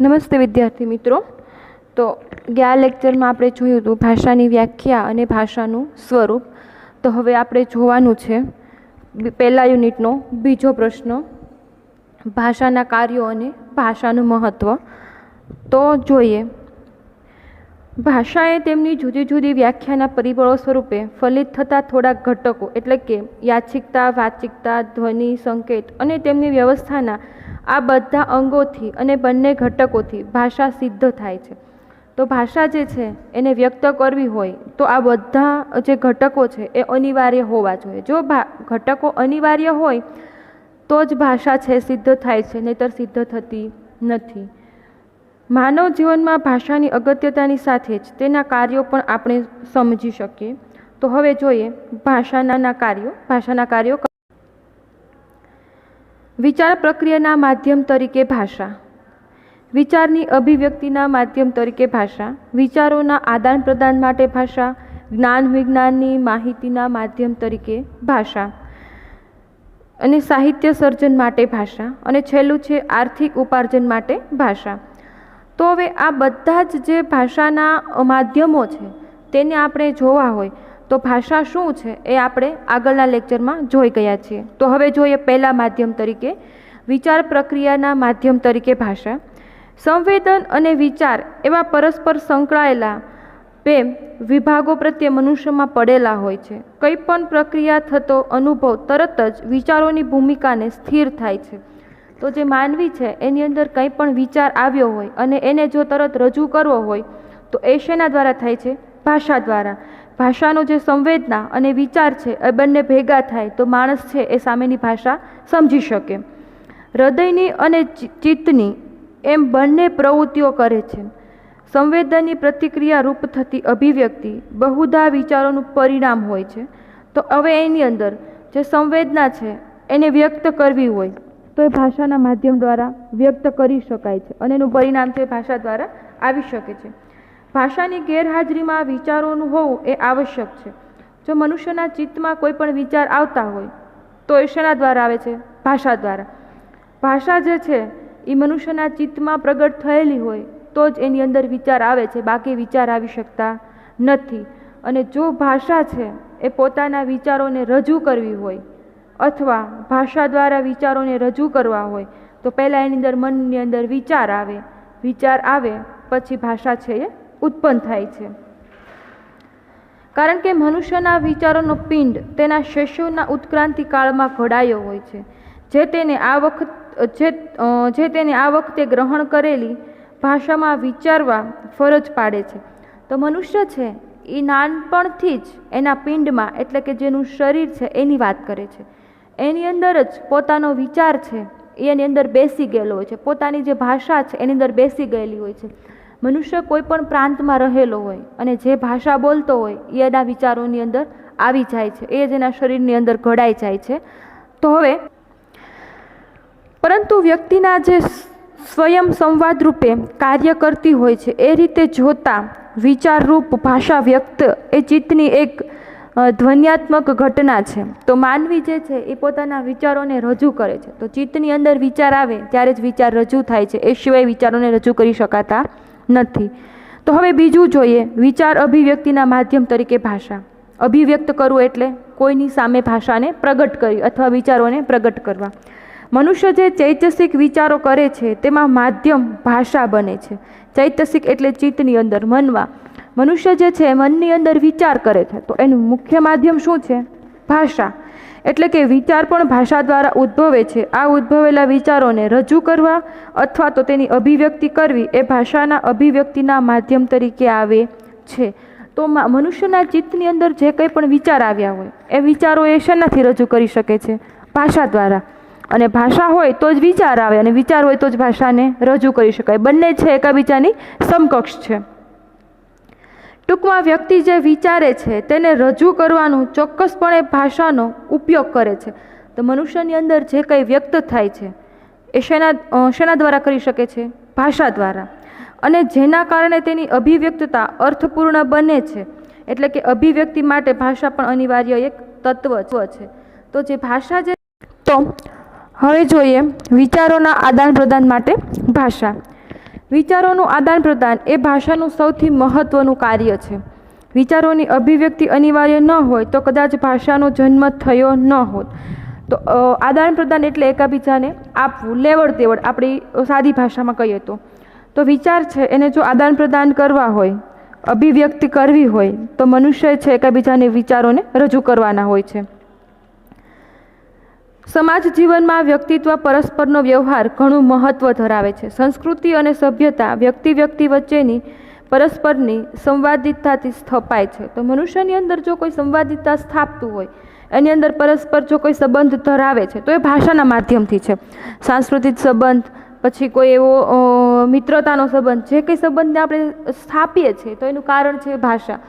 નમસ્તે વિદ્યાર્થી મિત્રો। તો ગયા લેક્ચરમાં આપણે જોયું હતું ભાષાની વ્યાખ્યા અને ભાષાનું સ્વરૂપ। તો હવે આપણે જોવાનું છે પહેલા યુનિટનો બીજો પ્રશ્ન, ભાષાના કાર્યો અને ભાષાનું મહત્ત્વ। તો જોઈએ, ભાષાએ તેમની જુદી જુદી વ્યાખ્યાના પરિબળો સ્વરૂપે ફલિત થતા થોડાક ઘટકો એટલે કે યાદચ્છિકતા, વાચિકતા, ધ્વનિ, સંકેત અને તેમની વ્યવસ્થાના આ બધા અંગોથી અને બંને ઘટકોથી ભાષા સિદ્ધ થાય છે। તો ભાષા જે છે એને વ્યક્ત કરવી હોય તો આ બધા જે ઘટકો છે એ અનિવાર્ય હોવા જોઈએ। જો ઘટકો અનિવાર્ય હોય તો જ ભાષા છે સિદ્ધ થાય છે, નહીંતર સિદ્ધ થતી નથી। માનવ જીવનમાં ભાષાની અગત્યતાની સાથે જ તેના કાર્યો પણ આપણે સમજી શકીએ। તો હવે જોઈએ ભાષાના કાર્યો। વિચાર પ્રક્રિયાના માધ્યમ તરીકે ભાષા, વિચારની અભિવ્યક્તિના માધ્યમ તરીકે ભાષા, વિચારોના આદાન પ્રદાન માટે ભાષા, જ્ઞાન વિજ્ઞાનની માહિતીના માધ્યમ તરીકે ભાષા, અને સાહિત્ય સર્જન માટે ભાષા, અને છેલ્લું છે આર્થિક ઉપાર્જન માટે ભાષા। તો હવે આ બધા જ જે ભાષાના માધ્યમો છે તેને આપણે જોવા હોય તો ભાષા શું છે એ આપણે આગળના લેક્ચરમાં જોઈ ગયા છીએ। તો હવે જોઈએ પહેલા માધ્યમ તરીકે, વિચાર પ્રક્રિયાના માધ્યમ તરીકે ભાષા। સંવેદન અને વિચાર એવા પરસ્પર સંકળાયેલા બે વિભાગો પ્રત્યે મનુષ્યમાં પડેલા હોય છે। કંઈ પણ પ્રક્રિયા થતો અનુભવ તરત જ વિચારોની ભૂમિકાને સ્થિર થાય છે। તો જે માનવી છે એની અંદર કંઈ પણ વિચાર આવ્યો હોય અને એને જો તરત રજૂ કરવો હોય તો એ શેના દ્વારા થાય છે? ભાષા દ્વારા। ભાષાનો જે સંવેદના અને વિચાર છે એ બંને ભેગા થાય તો માણસ છે એ સામેની ભાષા સમજી શકે। હૃદયની અને ચિત્તની એમ બંને પ્રવૃત્તિઓ કરે છે। સંવેદનની પ્રતિક્રિયા રૂપ થતી અભિવ્યક્તિ બહુધા વિચારોનું પરિણામ હોય છે। તો હવે એની અંદર જે સંવેદના છે એને વ્યક્ત કરવી હોય તો એ ભાષાના માધ્યમ દ્વારા વ્યક્ત કરી શકાય છે અને એનું પરિણામ છે ભાષા દ્વારા આવી શકે છે। ભાષાની ગેરહાજરીમાં વિચારોનું હોવું એ આવશ્યક છે। જો મનુષ્યના ચિત્તમાં કોઈ પણ વિચાર આવતા હોય તો એ શેના દ્વારા આવે છે? ભાષા દ્વારા। ભાષા જે છે એ મનુષ્યના ચિત્તમાં પ્રગટ થયેલી હોય તો જ એની અંદર વિચાર આવે છે, બાકી વિચાર આવી શકતા નથી। અને જો ભાષા છે એ પોતાના વિચારોને રજૂ કરવી હોય અથવા ભાષા દ્વારા વિચારોને રજૂ કરવા હોય તો પહેલાં એની અંદર મનની અંદર વિચાર આવે પછી ભાષા છે એ ઉત્પન્ન થાય છે। કારણ કે મનુષ્યના વિચારોનો પિંડ તેના શિશુના ઉત્ક્રાંતિ કાળમાં ઘડાયો હોય છે, જે તેને આ વખતે ગ્રહણ કરેલી ભાષામાં વિચારવા ફરજ પાડે છે। તો મનુષ્ય છે એ નાનપણથી જ એના પિંડમાં એટલે કે જેનું શરીર છે એની વાત કરે છે, એની અંદર જ પોતાનો વિચાર છે એની અંદર બેસી ગયેલો હોય છે, પોતાની જે ભાષા છે એની અંદર બેસી ગયેલી હોય છે। મનુષ્ય કોઈ પણ પ્રાંતમાં રહેલો હોય અને જે ભાષા બોલતો હોય એ એના વિચારોની અંદર આવી જાય છે, એ જ એના શરીરની અંદર ઘડાઈ જાય છે। તો હવે પરંતુ વ્યક્તિના જે સ્વયં સંવાદ રૂપે કાર્ય કરતી હોય છે એ રીતે જોતા વિચારરૂપ ભાષા વ્યક્ત એ ચિત્તની એક ધ્વન્યાત્મક ઘટના છે। તો માનવી જે છે એ પોતાના વિચારોને રજૂ કરે છે, તો ચિત્તની અંદર વિચાર આવે ત્યારે જ વિચાર રજૂ થાય છે, એ સિવાય વિચારોને રજૂ કરી શકાતા નથી। તો હવે બીજું જોઈએ, વિચાર અભિવ્યક્તિના માધ્યમ તરીકે ભાષા। અભિવ્યક્ત કરવું એટલે કોઈની સામે ભાષાને પ્રગટ કરી અથવા વિચારોને પ્રગટ કરવા। મનુષ્ય જે ચૈતસિક વિચારો કરે છે તેમાં માધ્યમ ભાષા બને છે। ચૈતસિક એટલે ચિત્તની અંદર, મનમાં મનુષ્ય જે છે મનની અંદર વિચાર કરે છે તો એનું મુખ્ય માધ્યમ શું છે? ભાષા। એટલે કે વિચાર પણ ભાષા દ્વારા ઉદ્ભવે છે। આ ઉદ્ભવેલા વિચારોને રજૂ કરવા અથવા તો તેની અભિવ્યક્તિ કરવી એ ભાષાના અભિવ્યક્તિના માધ્યમ તરીકે આવે છે। તો મનુષ્યના ચિત્તની અંદર જે કંઈ પણ વિચાર આવ્યા હોય એ વિચારો એ શેનાથી રજૂ કરી શકે છે? ભાષા દ્વારા। અને ભાષા હોય તો જ વિચાર આવે અને વિચાર હોય તો જ ભાષાને રજૂ કરી શકાય, બંને છે એકબીજાની સમકક્ષ છે। ટૂંકમાં વ્યક્તિ જે વિચારે છે તેને રજૂ કરવાનું ચોક્કસપણે ભાષાનો ઉપયોગ કરે છે। તો મનુષ્યની અંદર જે કંઈ વ્યક્ત થાય છે એ શેના દ્વારા કરી શકે છે? ભાષા દ્વારા। અને જેના કારણે તેની અભિવ્યક્તતા અર્થપૂર્ણ બને છે, એટલે કે અભિવ્યક્તિ માટે ભાષા પણ અનિવાર્ય એક તત્વ છે। તો જે ભાષા જે તો હવે જોઈએ વિચારોના આદાન પ્રદાન માટે ભાષા। વિચારોનું આદાન પ્રદાન એ ભાષાનું સૌથી મહત્ત્વનું કાર્ય છે. વિચારોની અભિવ્યક્તિ અનિવાર્ય ન હોય તો કદાચ ભાષાનો જન્મ થયો ન હોત. તો આદાન પ્રદાન એટલે એકબીજાને આપવું, લેવડ દેવડ, આપણી સાદી ભાષામાં કહીએ તો વિચાર છે એને જો આદાન પ્રદાન કરવા હોય, અભિવ્યક્તિ કરવી હોય તો મનુષ્ય છે એકબીજાને વિચારોને રજૂ કરવાના હોય છે. સમાજ જીવનમાં વ્યક્તિત્વ પરસ્પરનો વ્યવહાર ઘણું મહત્ત્વ ધરાવે છે. સંસ્કૃતિ અને સભ્યતા વ્યક્તિ વચ્ચેની પરસ્પરની સંવાદિતાથી સ્થપાય છે. તો મનુષ્યની અંદર જો કોઈ સંવાદિતા સ્થાપતું હોય, એની અંદર પરસ્પર જો કોઈ સંબંધ ધરાવે છે તો એ ભાષાના માધ્યમથી છે. સાંસ્કૃતિક સંબંધ, પછી કોઈ એવો મિત્રતાનો સંબંધ, જે કંઈ સંબંધને આપણે સ્થાપીએ છીએ તો એનું કારણ છે ભાષા.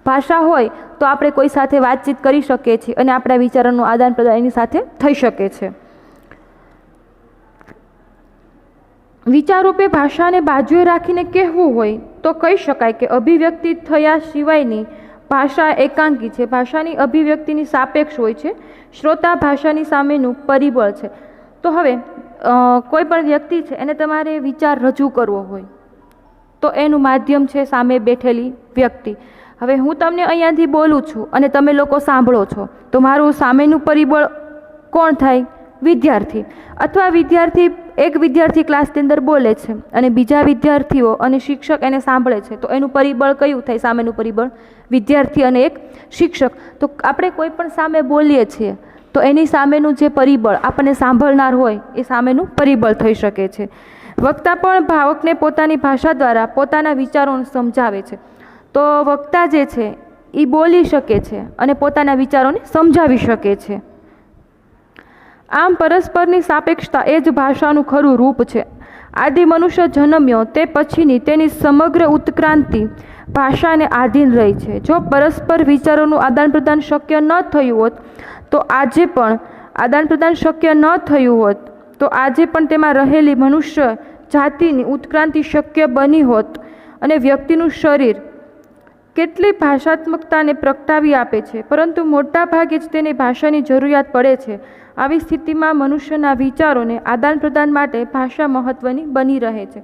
ભાષા હોય તો આપણે કોઈ સાથે વાતચીત કરી શકીએ છીએ અને આપણા વિચારોનું આદાન પ્રદાન એની સાથે થઈ શકે છે. વિચારરૂપે ભાષાને બાજુએ રાખીને કહેવું હોય તો કહી શકાય કે અભિવ્યક્તિ થયા સિવાયની ભાષા એકાંકી છે. ભાષાની અભિવ્યક્તિની સાપેક્ષ હોય છે. શ્રોતા ભાષાની સામેનું પરિબળ છે. તો હવે કોઈ પણ વ્યક્તિ છે એને તમારે વિચાર રજૂ કરવો હોય તો એનું માધ્યમ છે સામે બેઠેલી વ્યક્તિ. હવે હું તમને અહીંયાથી બોલું છું અને તમે લોકો સાંભળો છો તો મારું સામેનું પરિબળ કોણ થાય? વિદ્યાર્થી. અથવા એક વિદ્યાર્થી ક્લાસની અંદર બોલે છે અને બીજા વિદ્યાર્થીઓ અને શિક્ષક એને સાંભળે છે તો એનું પરિબળ કયું થાય? સામેનું પરિબળ વિદ્યાર્થી અને એક શિક્ષક. તો આપણે કોઈ પણ સામે બોલીએ છીએ તો એની સામેનું જે પરિબળ આપણને સાંભળનાર હોય એ સામેનું પરિબળ થઈ શકે છે. વક્તા પણ ભાવકને પોતાની ભાષા દ્વારા પોતાના વિચારોને સમજાવે છે. તો વક્તા જે છે એ બોલી શકે છે અને પોતાના વિચારોને સમજાવી શકે છે. આમ પરસ્પરની સાપેક્ષતા એ જ ભાષાનું ખરું રૂપ છે. આદિ મનુષ્ય જન્મ્યો તે પછીની તેની સમગ્ર ઉત્ક્રાંતિ ભાષાને આધીન રહી છે. જો પરસ્પર વિચારોનું આદાન પ્રદાન શક્ય ન થયું હોત તો આજે પણ તેમાં રહેલી મનુષ્ય જાતિની ઉત્ક્રાંતિ શક્ય બની હોત અને વ્યક્તિનું શરીર કેટલી ભાષાત્મકતાને પ્રગટાવી આપે છે, પરંતુ મોટા ભાગે જ તેને ભાષાની જરૂરિયાત પડે છે. આવી સ્થિતિમાં મનુષ્યના વિચારોને આદાન પ્રદાન માટે ભાષા મહત્ત્વની બની રહે છે.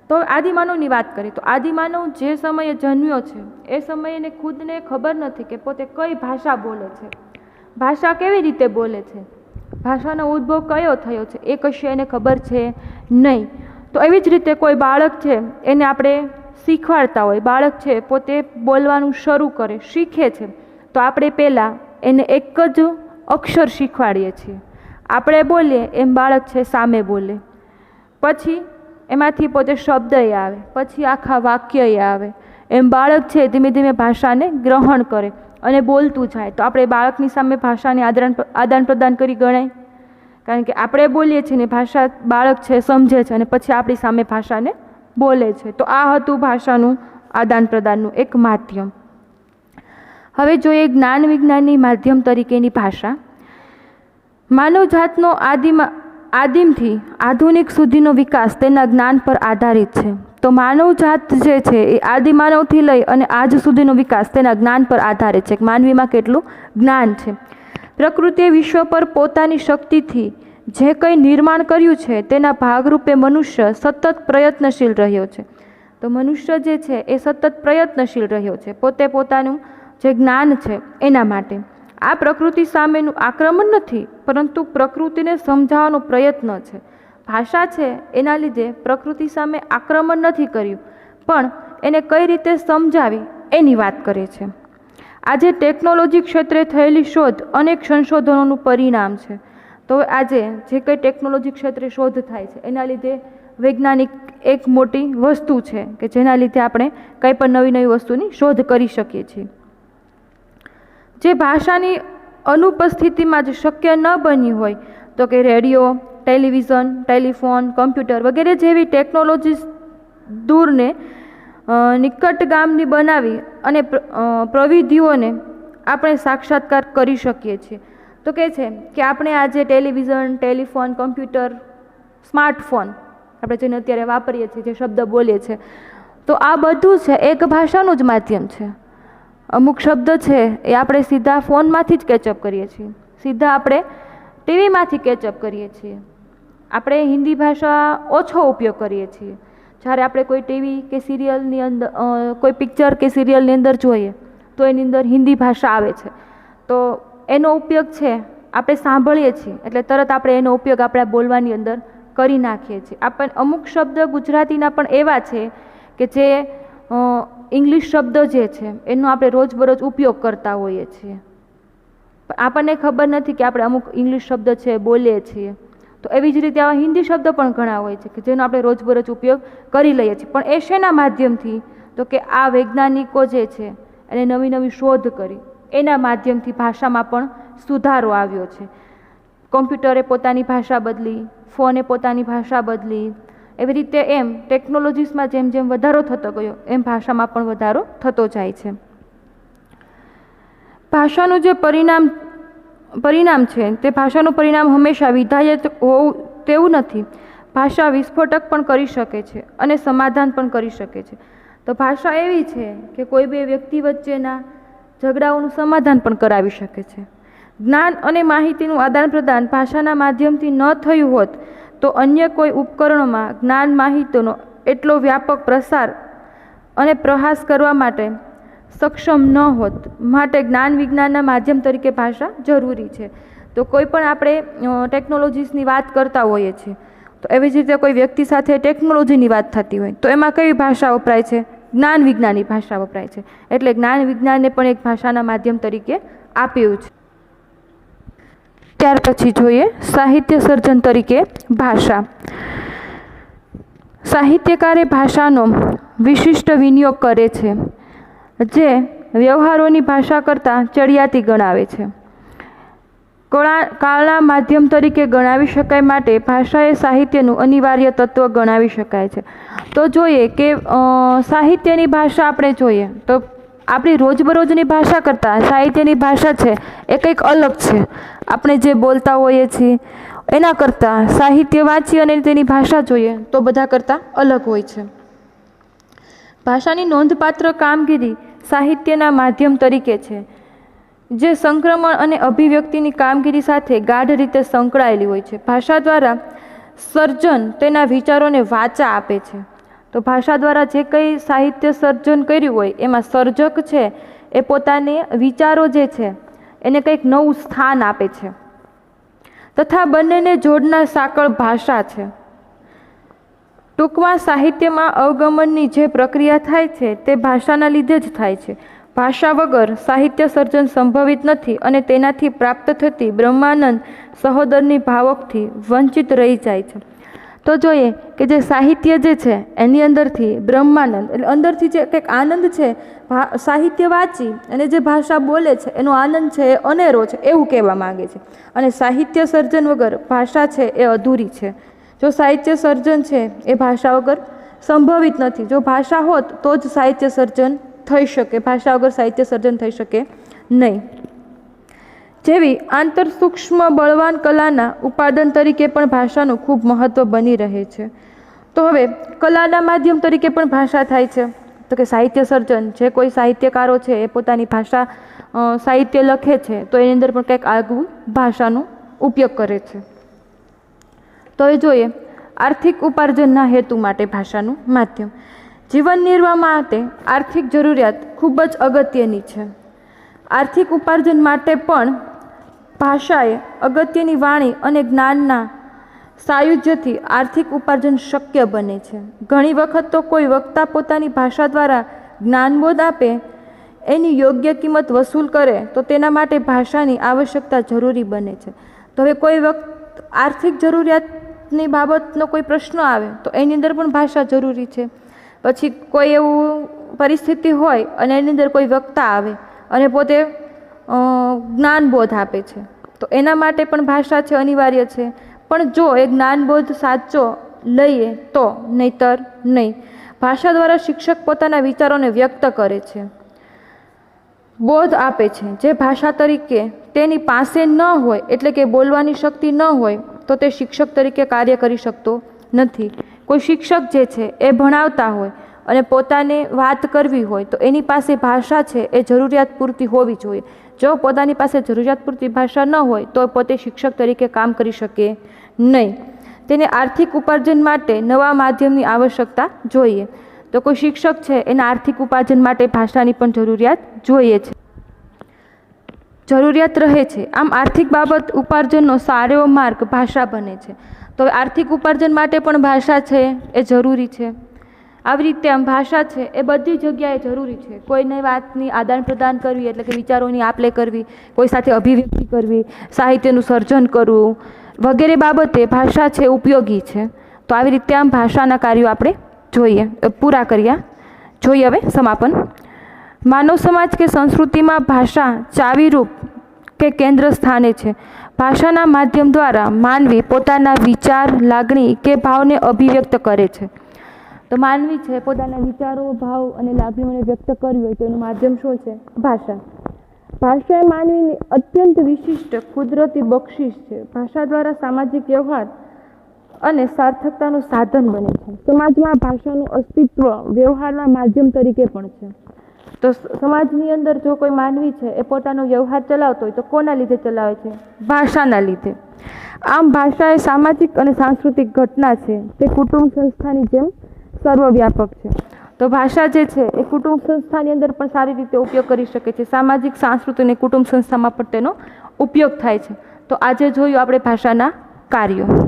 તો આદિમાનવની વાત કરીએ તો આદિમાનવ જે સમયે જન્મ્યો છે એ સમયે એને ખુદને ખબર નથી કે પોતે કઈ ભાષા બોલે છે, ભાષા કેવી રીતે બોલે છે, ભાષાનો ઉદ્ભવ કયો થયો છે એ કશું એને ખબર છે નહીં. તો એવી જ રીતે કોઈ બાળક છે એને આપણે શીખવાડતા હોય, બાળક છે પોતે બોલવાનું શરૂ કરે, શીખે છે, તો આપણે પહેલાં એને એક જ અક્ષર શીખવાડીએ છીએ. આપણે બોલીએ એમ બાળક છે સામે બોલે, પછી એમાંથી પોતે શબ્દય આવે, પછી આખા વાક્યય આવે, એમ બાળક છે ધીમે ધીમે ભાષાને ગ્રહણ કરે અને બોલતું જાય. તો આપણે બાળકની સામે ભાષાને આદાન પ્રદાન કરી ગણાય, કારણ કે આપણે બોલીએ છીએ ને ભાષા બાળક છે સમજે છે અને પછી આપણી સામે ભાષાને બોલે છે. તો આ હતું ભાષાનું આદાન પ્રદાનનું એક માધ્યમ. હવે જોઈએ જ્ઞાન વિજ્ઞાનની માધ્યમ તરીકેની ભાષા. માનવજાતનો આદિમથી આધુનિક સુધીનો વિકાસ તેના જ્ઞાન પર આધારિત છે. તો માનવજાત જે છે એ આદિમાનવથી લઈ અને આજ સુધીનો વિકાસ તેના જ્ઞાન પર આધારિત છે. માનવીમાં કેટલું જ્ઞાન છે. પ્રકૃતિએ વિશ્વ પર પોતાની શક્તિથી જે કંઈ નિર્માણ કર્યું છે તેના ભાગરૂપે મનુષ્ય સતત પ્રયત્નશીલ રહ્યો છે. તો મનુષ્ય જે છે એ સતત પ્રયત્નશીલ રહ્યો છે પોતે પોતાનું જે જ્ઞાન છે એના માટે. આ પ્રકૃતિ સામેનું આક્રમણ નથી, પરંતુ પ્રકૃતિને સમજાવવાનો પ્રયત્ન છે. ભાષા છે એના લીધે પ્રકૃતિ સામે આક્રમણ નથી કર્યું, પણ એને કઈ રીતે સમજાવી એની વાત કરે છે. આજે ટેકનોલોજી ક્ષેત્રે થયેલી શોધ અનેક સંશોધનોનું પરિણામ છે. તો આજે જે કંઈ ટેકનોલોજી ક્ષેત્રે શોધ થાય છે એના લીધે વૈજ્ઞાનિક એક મોટી વસ્તુ છે કે જેના લીધે આપણે કંઈ પણ નવી નવી વસ્તુની શોધ કરી શકીએ છીએ. જે ભાષાની અનુપસ્થિતિમાં જ શક્ય ન બની હોય તો કે રેડિયો, ટેલિવિઝન, ટેલિફોન, કમ્પ્યુટર વગેરે જેવી ટેકનોલોજી દૂરને નિકટગામની બનાવી અને પ્રવિધિઓને આપણે સાક્ષાત્કાર કરી શકીએ છીએ. તો કહે છે કે આપણે આજે ટેલિવિઝન, ટેલિફોન, કમ્પ્યુટર, સ્માર્ટફોન આપણે જેને અત્યારે વાપરીએ છીએ, જે શબ્દ બોલીએ છીએ, તો આ બધું છે એક ભાષાનું જ માધ્યમ છે. અમુક શબ્દ છે એ આપણે સીધા ફોનમાંથી જ કેચઅપ કરીએ છીએ, સીધા આપણે ટીવીમાંથી કેચઅપ કરીએ છીએ. આપણે હિન્દી ભાષા ઓછો ઉપયોગ કરીએ છીએ. જ્યારે આપણે કોઈ ટીવી કે સિરિયલની અંદર કોઈ પિક્ચર કે સિરિયલની અંદર જોઈએ તો એની અંદર હિન્દી ભાષા આવે છે, તો એનો ઉપયોગ છે આપણે સાંભળીએ છીએ એટલે તરત આપણે એનો ઉપયોગ આપણા બોલવાની અંદર કરી નાખીએ છીએ. આપણને અમુક શબ્દ ગુજરાતીના પણ એવા છે કે જે ઇંગ્લિશ શબ્દ જે છે એનો આપણે રોજબરોજ ઉપયોગ કરતા હોઈએ છીએ, પણ આપણને ખબર નથી કે આપણે અમુક ઇંગ્લિશ શબ્દ છે બોલીએ છીએ. તો એવી જ રીતે આવા હિન્દી શબ્દ પણ ઘણા હોય છે કે જેનો આપણે રોજબરોજ ઉપયોગ કરી લઈએ છીએ, પણ એ શેના માધ્યમથી? તો કે આ વૈજ્ઞાનિકો જે છે એને નવી નવી શોધ કરી એના માધ્યમથી ભાષામાં પણ સુધારો આવ્યો છે. કોમ્પ્યુટરે પોતાની ભાષા બદલી, ફોને પોતાની ભાષા બદલી, એવી રીતે એમ ટેકનોલોજીસમાં જેમ જેમ વધારો થતો ગયો એમ ભાષામાં પણ વધારો થતો જાય છે. ભાષાનું જે પરિણામ છે તે ભાષાનું પરિણામ હંમેશા વિધાયક હોવું તેવું નથી. ભાષા વિસ્ફોટક પણ કરી શકે છે અને સમાધાન પણ કરી શકે છે. તો ભાષા એવી છે કે કોઈ બે વ્યક્તિ વચ્ચેના ઝઘડાઓનું સમાધાન પણ કરાવી શકે છે. જ્ઞાન અને માહિતીનું આદાન પ્રદાન ભાષાના માધ્યમથી ન થયું હોત તો અન્ય કોઈ ઉપકરણોમાં જ્ઞાન માહિતીનો એટલો વ્યાપક પ્રસાર અને પ્રહાસ કરવા માટે સક્ષમ ન હોત. માટે જ્ઞાન વિજ્ઞાનના માધ્યમ તરીકે ભાષા જરૂરી છે. તો કોઈ પણ આપણે ટેકનોલોજીસની વાત કરતા હોઈએ છીએ તો એવી જ રીતે કોઈ વ્યક્તિ સાથે ટેકનોલોજીની વાત થતી હોય તો એમાં કઈ ભાષા વપરાય છે? જ્ઞાન વિજ્ઞાનની ભાષા વપરાય છે. એટલે જ્ઞાન વિજ્ઞાનને પણ એક ભાષાના માધ્યમ તરીકે આપ્યું છે. ત્યાર પછી જોઈએ સાહિત્ય સર્જન તરીકે ભાષા. સાહિત્યકારે ભાષાનો વિશિષ્ટ વિનિયોગ કરે છે જે વ્યવહારોની ભાષા કરતાં ચડિયાતી ગણાવે છે. કાળના માધ્યમ તરીકે ગણાવી શકાય માટે ભાષા એ સાહિત્યનું અનિવાર્ય તત્વ ગણાવી શકાય છે. તો જોઈએ કે સાહિત્યની ભાષા આપણે જોઈએ તો આપણી રોજબરોજની ભાષા કરતાં સાહિત્યની ભાષા છે એ કંઈક અલગ છે. આપણે જે બોલતા હોઈએ છીએ એના કરતાં સાહિત્ય વાંચી અને તેની ભાષા જોઈએ તો બધા કરતાં અલગ હોય છે. ભાષાની નોંધપાત્ર કામગીરી સાહિત્યના માધ્યમ તરીકે છે જે સંક્રમણ અને અભિવ્યક્તિની કામગીરી સાથે ગાઢ રીતે સંકળાયેલી હોય છે. ભાષા દ્વારા સર્જન તેના વિચારોને વાચા આપે છે. તો ભાષા દ્વારા જે કંઈ સાહિત્ય સર્જન કર્યું હોય એમાં સર્જક છે એ પોતાને વિચારો જે છે એને કંઈક નવું સ્થાન આપે છે તથા બંનેને જોડનાર સાંકળ ભાષા છે. ટૂંકમાં સાહિત્યમાં અવગમનની જે પ્રક્રિયા થાય છે તે ભાષાના લીધે જ થાય છે. ભાષા વગર સાહિત્ય સર્જન સંભવિત નથી અને તેનાથી પ્રાપ્ત થતી બ્રહ્માનંદ સહોદરની ભાવકથી વંચિત રહી જાય છે. તો જોઈએ કે જે સાહિત્ય જે છે એની અંદરથી બ્રહ્માનંદ એટલે અંદરથી જે કંઈક આનંદ છે, સાહિત્ય વાંચી અને જે ભાષા બોલે છે એનો આનંદ છે એ અનેરો છે એવું કહેવા માગે છે. અને સાહિત્ય સર્જન વગર ભાષા છે એ અધૂરી છે. જો સાહિત્ય સર્જન છે એ ભાષા વગર સંભવિત નથી. જો ભાષા હોત તો જ સાહિત્ય સર્જન થઈ શકે, ભાષા વગર સાહિત્ય સર્જન થઈ શકે નહીં. જેવી આંતરસૂક્ષ્મ બળવાન કલાના ઉપાદાન તરીકે પણ ભાષાનું ખૂબ મહત્ત્વ બની રહે છે. તો હવે કલાના માધ્યમ તરીકે પણ ભાષા થાય છે. તો કે સાહિત્ય સર્જન, જે કોઈ સાહિત્યકારો છે એ પોતાની ભાષા સાહિત્ય લખે છે તો એની અંદર પણ કંઈક આગવું ભાષાનો ઉપયોગ કરે છે. તો એ જોઈએ આર્થિક ઉપાર્જનના હેતુ માટે ભાષાનું માધ્યમ. જીવન નિર્વાહ માટે આર્થિક જરૂરિયાત ખૂબ જ અગત્યની છે. આર્થિક ઉપાર્જન માટે પણ ભાષાએ અગત્યની વાણી અને જ્ઞાનના સાયુજ્યથી આર્થિક ઉપાર્જન શક્ય બને છે. ઘણી વખત તો કોઈ વક્તા પોતાની ભાષા દ્વારા જ્ઞાનબોધ આપે એની યોગ્ય કિંમત વસૂલ કરે તો તેના માટે ભાષાની આવશ્યકતા જરૂરી બને છે. તો હવે કોઈ વખત આર્થિક જરૂરિયાતની બાબતનો કોઈ પ્રશ્ન આવે તો એની અંદર પણ ભાષા જરૂરી છે. પછી કોઈ એવું પરિસ્થિતિ હોય અને એની અંદર કોઈ વક્તા આવે અને પોતે જ્ઞાનબોધ આપે છે તો એના માટે પણ ભાષા છે અનિવાર્ય છે. પણ જો એ જ્ઞાનબોધ સાચો લઈએ તો, નહીતર નહીં. ભાષા દ્વારા શિક્ષક પોતાના વિચારોને વ્યક્ત કરે છે, બોધ આપે છે. જે ભાષા તરીકે તેની પાસે ન હોય એટલે કે બોલવાની શક્તિ ન હોય તો તે શિક્ષક તરીકે કાર્ય કરી શકતો નથી. કોઈ શિક્ષક જે છે એ ભણાવતા હોય અને પોતાને વાત કરવી હોય તો એની પાસે ભાષા છે એ જરૂરિયાત પૂરતી હોવી જોઈએ. જો પોતાની પાસે જરૂરિયાત પૂરતી ભાષા ન હોય તો પોતે શિક્ષક તરીકે કામ કરી શકે નહીં. તેને આર્થિક ઉપાર્જન માટે નવા માધ્યમની આવશ્યકતા જોઈએ. તો કોઈ શિક્ષક છે એના આર્થિક ઉપાર્જન માટે ભાષાની પણ જરૂરિયાત જોઈએ છે, જરૂરિયાત રહે છે. આમ આર્થિક બાબત ઉપાર્જનનો સારો માર્ગ ભાષા બને છે. તો આર્થિક ઉપાર્જન માટે પણ ભાષા છે એ જરૂરી છે. આવી રીતે આમ ભાષા છે એ બધી જગ્યાએ જરૂરી છે. કોઈને વાતની આદાન પ્રદાન કરવી એટલે કે વિચારોની આપ લે કરવી, કોઈ સાથે અભિવ્યક્તિ કરવી, સાહિત્યનું સર્જન કરવું વગેરે બાબતે ભાષા છે ઉપયોગી છે. તો આવી રીતે આમ ભાષાના કાર્યો આપણે પૂરા કર્યા. જોઈએ હવે સમાપન. માનવ સમાજ કે સંસ્કૃતિમાં ભાષા ચાવીરૂપ કે કેન્દ્ર સ્થાને છે. ભાષાના માધ્યમ દ્વારા માનવી પોતાના વિચાર, લાગણી કે ભાવને અભિવ્યક્ત કરે છે. તો માનવી છે પોતાના વિચારો, ભાવ અને લાગણીઓને વ્યક્ત કરવી હોય તો એનું માધ્યમ શું છે? ભાષા. ભાષા એ માનવીની અત્યંત વિશિષ્ટ કુદરતી બક્ષિસ છે. ભાષા દ્વારા સામાજિક વ્યવહાર અને સાર્થકતાનું સાધન બને છે. સમાજમાં ભાષાનું અસ્તિત્વ વ્યવહારના માધ્યમ તરીકે પણ છે. તો સમાજની અંદર જો કોઈ માનવી છે એ પોતાનો વ્યવહાર ચલાવતો હોય તો કોના લીધે ચલાવે છે? ભાષાના લીધે. આમ ભાષા એ સામાજિક અને સાંસ્કૃતિક ઘટના છે. તે કુટુંબ સંસ્થાની જેમ સર્વવ્યાપક છે. તો ભાષા જે છે એ કુટુંબ સંસ્થાની અંદર પણ સારી રીતે ઉપયોગ કરી શકે છે. સામાજિક, સાંસ્કૃતિક અને કુટુંબ સંસ્થામાં પણ તેનો ઉપયોગ થાય છે. તો આજે જોયું આપણે ભાષાના કાર્યો.